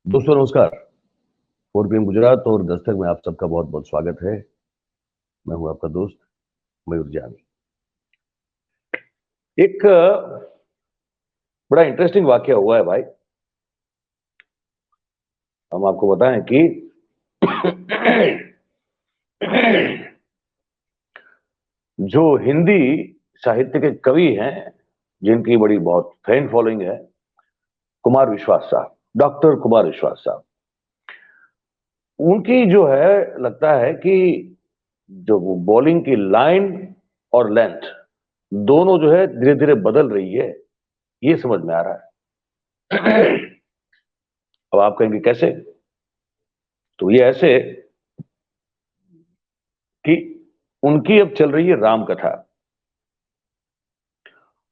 दोस्तों नमस्कार। 4 PM गुजरात और दस्तक में आप सबका बहुत बहुत स्वागत है। मैं हूं आपका दोस्त मयूर जानी। एक बड़ा इंटरेस्टिंग वाकया हुआ है भाई। हम आपको बताएं कि जो हिंदी साहित्य के कवि हैं, जिनकी बड़ी बहुत फैन फॉलोइंग है, कुमार विश्वास साहब, डॉक्टर कुमार विश्वास साहब, उनकी जो है लगता है कि जो वो बॉलिंग की लाइन और लेंथ दोनों जो है धीरे धीरे बदल रही है, ये समझ में आ रहा है। अब आप कहेंगे कैसे? तो ये ऐसे कि उनकी अब चल रही है राम कथा,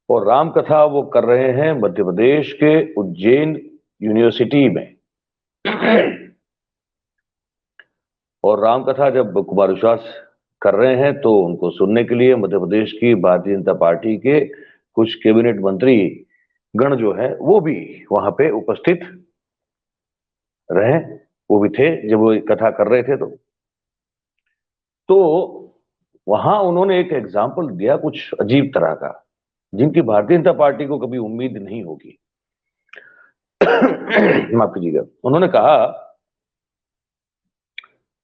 और राम कथा वो कर रहे हैं मध्य प्रदेश के उज्जैन यूनिवर्सिटी में। और राम कथा जब कुमार विश्वास कर रहे हैं तो उनको सुनने के लिए मध्य प्रदेश की भारतीय जनता पार्टी के कुछ कैबिनेट मंत्री गण जो है वो भी वहां पे उपस्थित रहे, वो भी थे जब वो कथा कर रहे थे। तो वहां उन्होंने एक एग्जाम्पल दिया कुछ अजीब तरह का, जिनकी भारतीय जनता पार्टी को कभी उम्मीद नहीं होगी। माफ कीजिएगा। उन्होंने कहा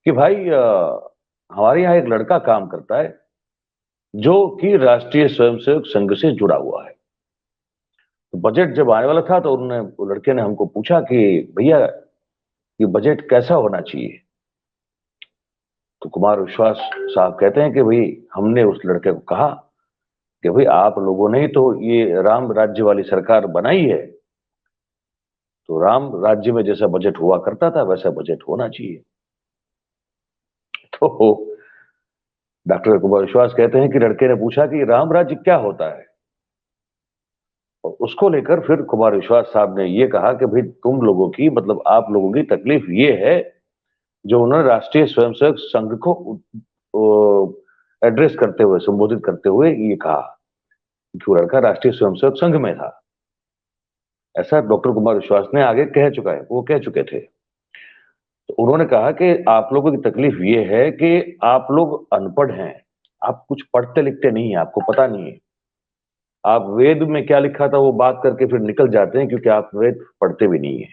कि भाई हमारे यहाँ एक लड़का काम करता है जो कि राष्ट्रीय स्वयंसेवक संघ से जुड़ा हुआ है। तो बजट जब आने वाला था तो उन्होंने, वो लड़के ने हमको पूछा कि भैया ये बजट कैसा होना चाहिए। तो कुमार विश्वास साहब कहते हैं कि भाई हमने उस लड़के को कहा कि भाई आप लोगों ने ही तो ये राम राज्य वाली सरकार बनाई है, तो राम राज्य में जैसा बजट हुआ करता था वैसा बजट होना चाहिए। तो डॉक्टर कुमार विश्वास कहते हैं कि लड़के ने पूछा कि राम राज्य क्या होता है, और उसको लेकर फिर कुमार विश्वास साहब ने ये कहा कि भाई तुम लोगों की, मतलब आप लोगों की तकलीफ ये है, जो उन्होंने राष्ट्रीय स्वयंसेवक संघ को एड्रेस करते हुए, संबोधित करते हुए ये कहा कि वो लड़का राष्ट्रीय स्वयंसेवक संघ में था। ऐसा डॉक्टर कुमार विश्वास ने आगे कह चुका है, वो कह चुके थे। तो उन्होंने कहा कि आप लोगों की तकलीफ ये है कि आप लोग अनपढ़ हैं, आप कुछ पढ़ते लिखते नहीं है, आपको पता नहीं है। आप वेद में क्या लिखा था वो बात करके फिर निकल जाते हैं, क्योंकि आप वेद पढ़ते भी नहीं है।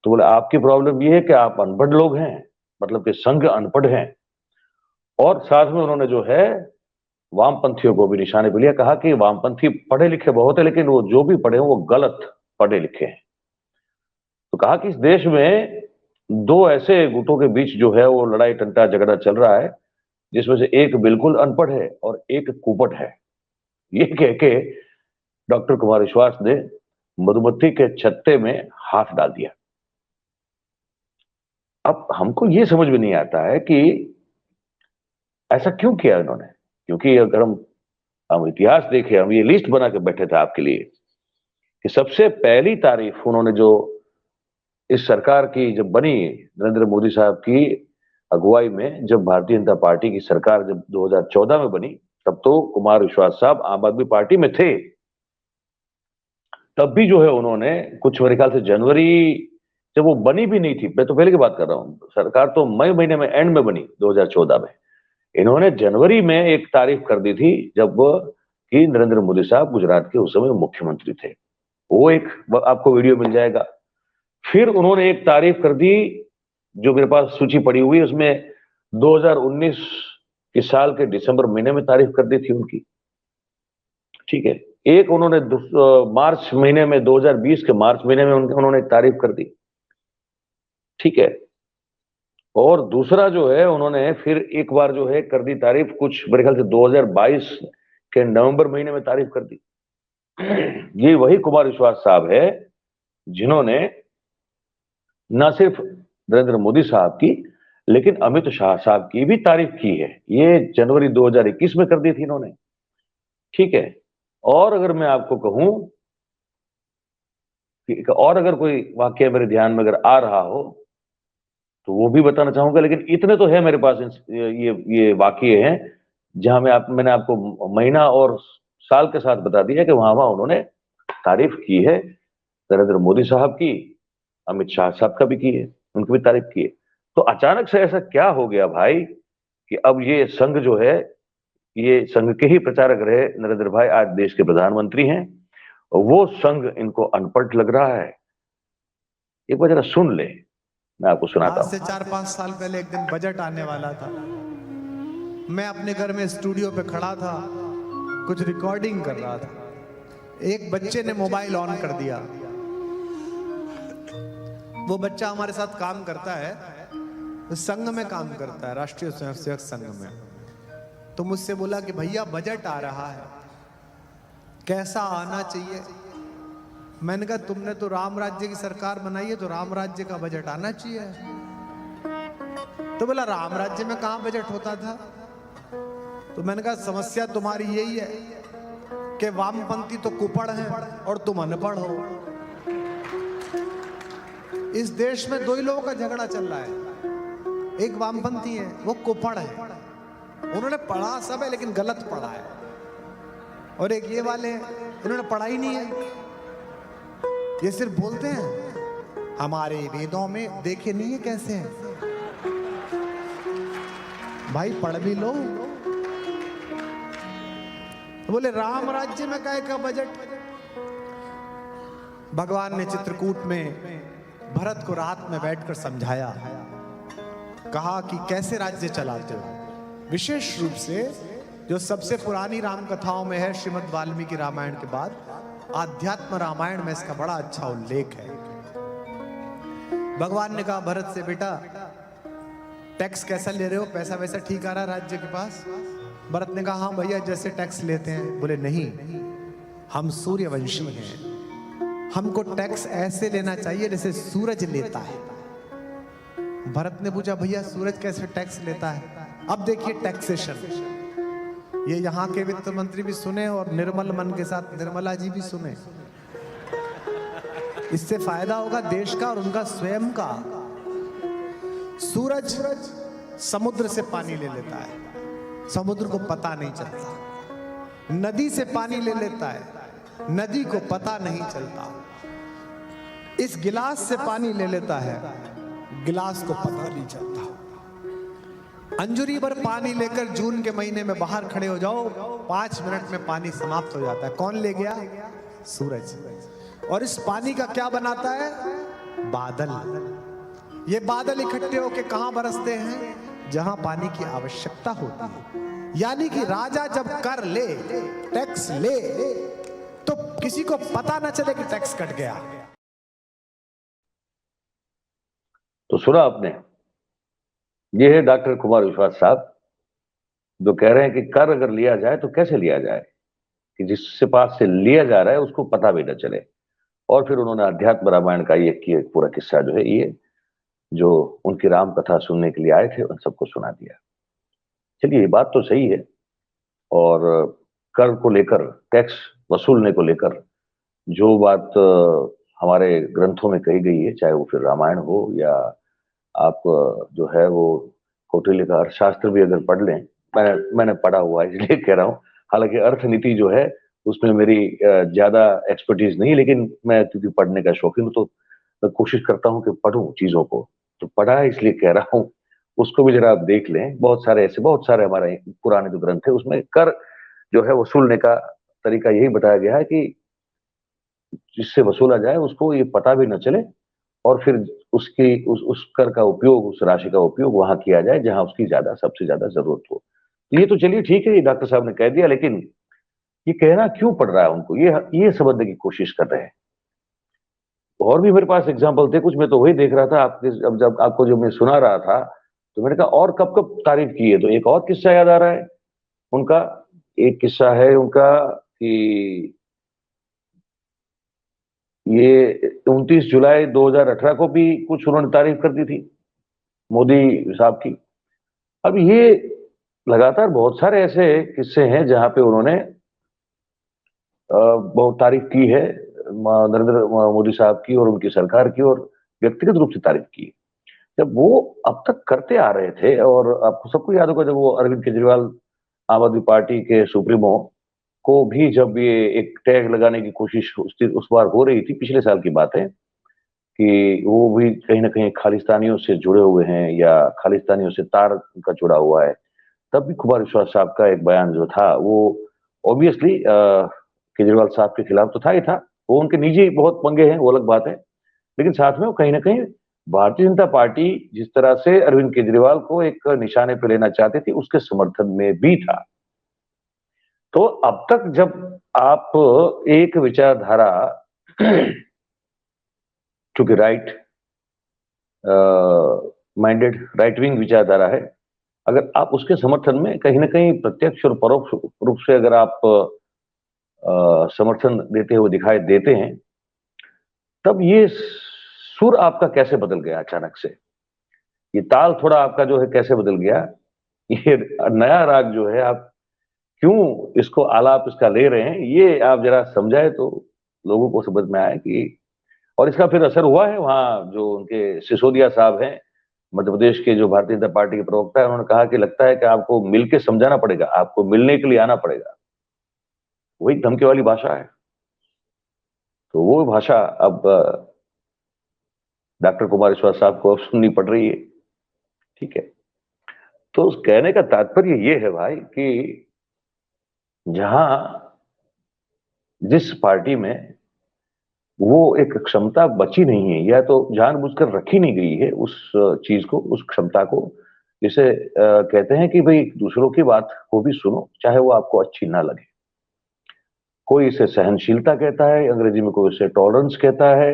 तो बोले आपकी प्रॉब्लम ये है कि आप अनपढ़ लोग हैं, मतलब कि संघ अनपढ़ हैं। और साथ में उन्होंने जो है वामपंथियों को भी निशाने पे लिया, कहा कि वामपंथी पढ़े लिखे बहुत है, लेकिन वो जो भी पढ़े हैं वो गलत पढ़े लिखे हैं। तो कहा कि इस देश में दो ऐसे गुटों के बीच जो है वो लड़ाई टंटा झगड़ा चल रहा है, जिसमें से एक बिल्कुल अनपढ़ है और एक कुपट है। ये कह के डॉक्टर कुमार विश्वास ने मधुमक्खी के छत्ते में हाथ डाल दिया। अब हमको ये समझ में नहीं आता है कि ऐसा क्यों किया इन्होंने, क्योंकि अगर हम इतिहास देखें, हम ये लिस्ट बना के बैठे थे आपके लिए कि सबसे पहली तारीफ उन्होंने जो इस सरकार की जब बनी, नरेंद्र मोदी साहब की अगुवाई में, जब भारतीय जनता पार्टी की सरकार जब 2014 में बनी, तब तो कुमार विश्वास साहब आम आदमी पार्टी में थे। तब भी जो है उन्होंने कुछ, मेरे ख्याल से जनवरी, जब वो बनी भी नहीं थी, मैं तो पहले की बात कर रहा हूँ, सरकार तो मई महीने में एंड में बनी 2014 में, इन्होंने जनवरी में एक तारीफ कर दी थी जब कि नरेंद्र मोदी साहब गुजरात के उस समय मुख्यमंत्री थे। वो एक आपको वीडियो मिल जाएगा। फिर उन्होंने एक तारीफ कर दी, जो मेरे पास सूची पड़ी हुई है, उसमें 2019 के साल के दिसंबर महीने में तारीफ कर दी थी उनकी। ठीक है। एक उन्होंने मार्च महीने में, 2020 के मार्च महीने में उन्होंने एक तारीफ कर दी। ठीक है। और दूसरा जो है उन्होंने फिर एक बार जो है कर दी तारीफ, कुछ मेरे ख्याल से 2022 के नवंबर महीने में तारीफ कर दी। ये वही कुमार विश्वास साहब है जिन्होंने न सिर्फ नरेंद्र मोदी साहब की, लेकिन अमित शाह साहब की भी तारीफ की है। ये जनवरी 2021 में कर दी थी इन्होंने। ठीक है। और अगर मैं आपको कहूं कि और अगर कोई वाक्य मेरे ध्यान में अगर आ रहा हो तो वो भी बताना चाहूंगा, लेकिन इतने तो है मेरे पास, ये वाक्य हैं जहां मैंने आपको महीना और साल के साथ बता दिया कि वहां वहां उन्होंने तारीफ की है नरेंद्र मोदी साहब की, अमित शाह साहब का भी किए, उनकी भी तारीफ की है। तो अचानक से ऐसा क्या हो गया भाई कि अब ये संघ जो है, ये संघ के ही प्रचारक रहे नरेंद्र भाई आज देश के प्रधानमंत्री हैं, और वो संघ इनको अनपढ़ लग रहा है। एक बार जरा सुन ले, मैं आपको सुनाता आज से हूं। 4-5 साल पहले एक दिन बजट आने वाला था। मैं अपने घर में स्टूडियो पे खड़ा था, कुछ रिकॉर्डिंग कर रहा था। एक बच्चे ने मोबाइल ऑन कर दिया। वो बच्चा हमारे साथ काम करता है, संघ में काम करता है, राष्ट्रीय स्वयंसेवक संघ में। तो मुझसे बोला कि भैया बजट आ रहा है, कैसा आना चाहिए। मैंने कहा तुमने तो राम राज्य की सरकार बनाई है, तो राम राज्य का बजट आना चाहिए। तो बोला राम राज्य में कहां बजट होता था। तो मैंने कहा समस्या तुम्हारी यही है कि वामपंथी तो कुपड़ हैं और तुम अनपढ़ हो। इस देश में दो ही लोगों का झगड़ा चल रहा है, एक वामपंथी है, वो कुपड़ है, उन्होंने पढ़ा सब है लेकिन गलत पढ़ा है, और एक ये वाले हैं, इन्होंने पढ़ा ही नहीं है, ये सिर्फ बोलते हैं। हमारे वेदों में देखे नहीं है कैसे हैं। भाई पढ़ भी लो। बोले राम राज्य में काय का बजट। भगवान ने चित्रकूट में भरत को रात में बैठकर समझाया, कहा कि कैसे राज्य चलाते हो। विशेष रूप से जो सबसे पुरानी राम कथाओं में है, श्रीमद् वाल्मीकि रामायण के बाद आध्यात्म रामायण में इसका बड़ा अच्छा उल्लेख है। भगवान ने कहा भरत से, बेटा टैक्स कैसा ले रहे हो, पैसा वैसा ठीक आ रहा राज्य के पास। भरत ने कहा हाँ भैया जैसे टैक्स लेते हैं। बोले नहीं, हम सूर्यवंशी हैं, हमको टैक्स ऐसे लेना चाहिए जैसे सूरज लेता है। भरत ने पूछा भैया सूरज कैसे टैक्स लेता है। अब देखिए टैक्सेशन, ये यहाँ के वित्त मंत्री भी सुने और निर्मल मन के साथ निर्मला जी भी सुने। इससे फायदा होगा देश का और उनका स्वयं का। सूरज समुद्र से पानी ले लेता है, समुद्र को पता नहीं चलता। नदी से पानी ले लेता है, नदी को पता नहीं चलता। इस गिलास से पानी ले लेता है, गिलास को पता नहीं चलता। अंजुरी भर पानी लेकर जून के महीने में बाहर खड़े हो जाओ, 5 मिनट में पानी समाप्त हो जाता है। कौन ले गया? सूरज। और इस पानी का क्या बनाता है? बादल। ये बादल इकट्ठे होकर कहां बरसते हैं? जहां पानी की आवश्यकता होती है। यानी कि राजा जब कर ले, टैक्स ले, तो किसी को पता ना चले कि टैक्स कट गया। तो सुना आपने, ये है डॉक्टर कुमार विश्वास साहब जो कह रहे हैं कि कर अगर लिया जाए तो कैसे लिया जाए कि जिससे पास से लिया जा रहा है उसको पता भी न चले। और फिर उन्होंने अध्यात्म रामायण का ये पूरा किस्सा जो है, ये जो उनकी राम कथा सुनने के लिए आए थे उन सबको सुना दिया। चलिए ये बात तो सही है। और कर को लेकर, टैक्स वसूलने को लेकर जो बात हमारे ग्रंथों में कही गई है, चाहे वो फिर रामायण हो या आप जो है वो कौटिल्य का अर्थशास्त्र भी अगर पढ़ लें, मैंने पढ़ा हुआ है इसलिए कह रहा हूँ। हालांकि अर्थनीति जो है उसमें मेरी ज्यादा एक्सपर्टीज नहीं, लेकिन मैं क्योंकि पढ़ने का शौकीन हूँ तो मैं कोशिश करता हूँ कि पढ़ूं चीजों को। तो पढ़ा है इसलिए कह रहा हूँ, उसको भी जरा आप देख लें। बहुत सारे हमारे पुराने जो ग्रंथ है उसमें कर जो है वसूलने का तरीका यही बताया गया है कि जिससे वसूला जाए उसको ये पता भी न चले, और फिर उस कर का उपयोग, उस राशि का उपयोग वहां किया जाए जहां उसकी सबसे ज्यादा जरूरत हो। ये तो चलिए ठीक है, ये डॉक्टर साहब ने कह दिया, लेकिन ये कहना क्यों पड़ रहा है उनको, ये समझने की कोशिश कर रहे हैं। और भी मेरे पास एग्जाम्पल थे कुछ, मैं तो वही देख रहा था आपके, अब जब आपको जो मैं सुना रहा था तो मैंने कहा और कब कब तारीफ की है। तो एक और किस्सा याद आ रहा है उनका। एक किस्सा है उनका कि ये 29 जुलाई 2018 को भी कुछ उन्होंने तारीफ कर दी थी मोदी साहब की। अब ये लगातार बहुत सारे ऐसे किस्से हैं जहां पे उन्होंने बहुत तारीफ की है नरेंद्र मोदी साहब की और उनकी सरकार की, और व्यक्तिगत रूप से तारीफ की। जब वो अब तक करते आ रहे थे, और आपको सबको याद होगा जब वो अरविंद केजरीवाल आम आदमी पार्टी के सुप्रीमो को भी जब ये एक टैग लगाने की कोशिश उस बार हो रही थी, पिछले साल की बात है, कि वो भी कहीं ना कहीं खालिस्तानियों से जुड़े हुए हैं या खालिस्तानियों से तार उनका जुड़ा हुआ है। तब भी कुमार विश्वास साहब का एक बयान जो था वो ऑब्वियसली केजरीवाल साहब के खिलाफ तो था ही था। वो उनके निजी बहुत पंगे हैं, वो अलग बात है, लेकिन साथ में वो कहीं ना कहीं भारतीय जनता पार्टी जिस तरह से अरविंद केजरीवाल को एक निशाने पे लेना चाहती थी उसके समर्थन में भी था। तो अब तक जब आप एक विचारधारा चूंकि राइट माइंडेड राइट विंग विचारधारा है, अगर आप उसके समर्थन में कहीं ना कहीं प्रत्यक्ष और परोक्ष रूप से अगर आप समर्थन देते हुए दिखाई देते हैं, तब ये सुर आपका कैसे बदल गया अचानक से, ये ताल थोड़ा आपका जो है कैसे बदल गया, ये नया राग जो है आप क्यों इसको आलाप इसका ले रहे हैं, ये आप जरा समझाए तो लोगों को समझ में आए कि और इसका फिर असर हुआ है। वहां जो उनके सिसोदिया साहब हैं, मध्य प्रदेश के जो भारतीय जनता पार्टी के प्रवक्ता है, उन्होंने कहा कि लगता है कि आपको मिलके समझाना पड़ेगा, आपको मिलने के लिए आना पड़ेगा। वही धमकी वाली भाषा है। तो वो भाषा अब डॉक्टर कुमार विश्वास साहब को अब सुननी पड़ रही है। ठीक है, तो उस कहने का तात्पर्य ये है भाई कि जहां जिस पार्टी में वो एक क्षमता बची नहीं है या तो जानबूझकर रखी नहीं गई है उस चीज को, उस क्षमता को, जिसे कहते हैं कि भाई दूसरों की बात को भी सुनो चाहे वो आपको अच्छी ना लगे। कोई इसे सहनशीलता कहता है, अंग्रेजी में कोई इसे टॉलरेंस कहता है।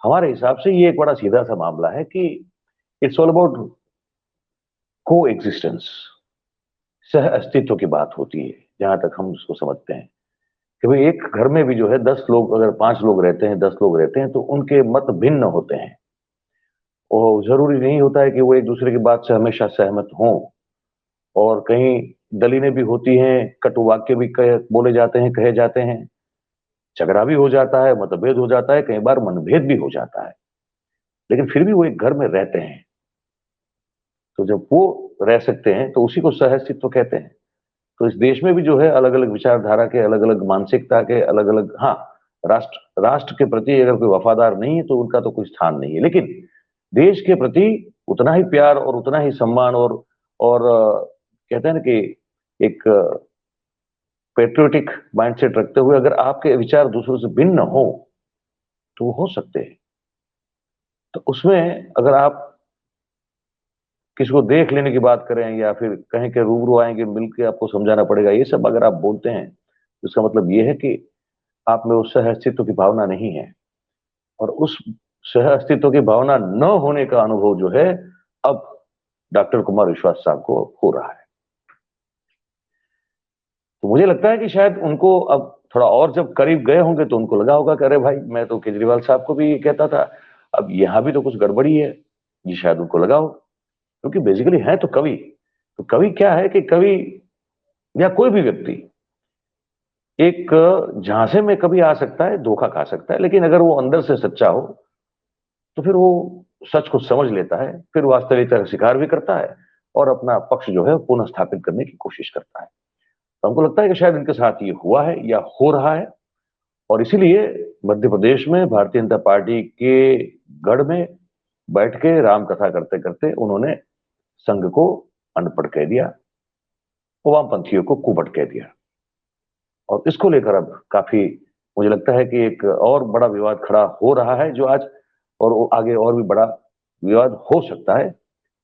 हमारे हिसाब से ये एक बड़ा सीधा सा मामला है कि इट्स ऑल अबाउट को एग्जिस्टेंस, सह अस्तित्व की बात होती है जहां तक हम उसको समझते हैं कि भाई एक घर में भी जो है 10 लोग, अगर 5 लोग रहते हैं, 10 लोग रहते हैं, तो उनके मत भिन्न होते हैं और जरूरी नहीं होता है कि वो एक दूसरे की बात से हमेशा सहमत हों। और कहीं दलीलें भी होती हैं, कटु वाक्य भी बोले जाते हैं, कहे जाते हैं, झगड़ा भी हो जाता है, मतभेद हो जाता है, कई बार मनभेद भी हो जाता है, लेकिन फिर भी वो एक घर में रहते हैं। तो जब वो रह सकते हैं तो उसी को सह अस्तित्व कहते हैं। तो इस देश में भी जो है अलग अलग विचारधारा के, अलग अलग मानसिकता के, अलग अलग, हाँ, राष्ट्र राष्ट्र के प्रति अगर कोई वफादार नहीं है तो उनका तो कोई स्थान नहीं है, लेकिन देश के प्रति उतना ही प्यार और उतना ही सम्मान और कहते हैं ना कि एक पेट्रियोटिक माइंडसेट रखते हुए अगर आपके विचार दूसरों से भिन्न हो तो वो हो सकते हैं। तो उसमें अगर आप किसी को देख लेने की बात करें या फिर कहीं के रूबरू आएंगे, मिलके आपको समझाना पड़ेगा, ये सब अगर आप बोलते हैं तो इसका मतलब ये है कि आप में उस सह अस्तित्व की भावना नहीं है। और उस सह अस्तित्व की भावना न होने का अनुभव जो है अब डॉक्टर कुमार विश्वास साहब को हो रहा है। तो मुझे लगता है कि शायद उनको अब थोड़ा और जब करीब गए होंगे तो उनको लगा होगा कि अरे भाई मैं तो केजरीवाल साहब को भी ये कहता था, अब यहाँ भी तो कुछ गड़बड़ी है। ये शायद उनको लगा हो, क्योंकि बेसिकली है तो कवि। तो कवि क्या है कि कवि या कोई भी व्यक्ति एक झांसे में कभी आ सकता है, धोखा खा सकता है, लेकिन अगर वो अंदर से सच्चा हो तो फिर वो सच को समझ लेता है, फिर वास्तविकता का स्वीकार भी करता है और अपना पक्ष जो है पुनः स्थापित करने की कोशिश करता है। तो हमको लगता है कि शायद इनके साथ ये हुआ है या हो रहा है, और इसीलिए मध्य प्रदेश में भारतीय जनता पार्टी के गढ़ में बैठ के राम कथा करते करते उन्होंने संघ को अनपढ़ कह दिया, वामपंथियों को कुबड़ कह दिया। और इसको लेकर अब काफी मुझे लगता है कि एक और बड़ा विवाद खड़ा हो रहा है जो आज, और वो आगे और भी बड़ा विवाद हो सकता है।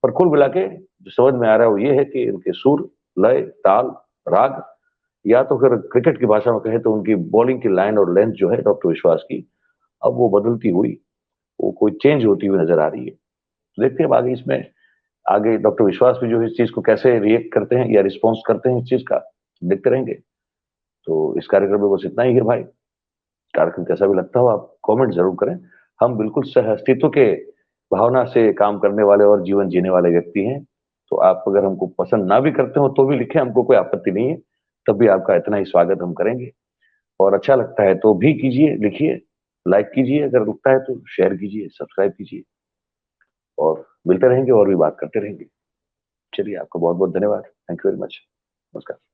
पर कुल मिला के जो समझ में आ रहा है वो ये है कि इनके सुर, लय, ताल, राग, या तो फिर क्रिकेट की भाषा में कहे तो उनकी बॉलिंग की लाइन और लेंथ जो है डॉक्टर विश्वास की, अब वो बदलती हुई, वो कोई चेंज होती हुई नजर आ रही है। तो देखते हैं अब आगे इसमें, आगे डॉक्टर विश्वास भी जो इस चीज को कैसे रिएक्ट करते हैं या रिस्पॉन्स करते हैं इस चीज का, देखते रहेंगे। तो इस कार्यक्रम में बस इतना ही है भाई। कार्यक्रम कैसा भी लगता हो आप कमेंट जरूर करें। हम बिल्कुल सह अस्तित्व के भावना से काम करने वाले और जीवन जीने वाले व्यक्ति हैं। तो आप अगर हमको पसंद ना भी करते हो तो भी लिखें, हमको कोई आपत्ति नहीं है। तब भी आपका इतना ही स्वागत हम करेंगे। और अच्छा लगता है तो भी कीजिए, लिखिए, लाइक कीजिए, अगर लगता है तो शेयर कीजिए, सब्सक्राइब कीजिए, और मिलते रहेंगे और भी बात करते रहेंगे। चलिए, आपका बहुत बहुत धन्यवाद। Thank you very much. नमस्कार।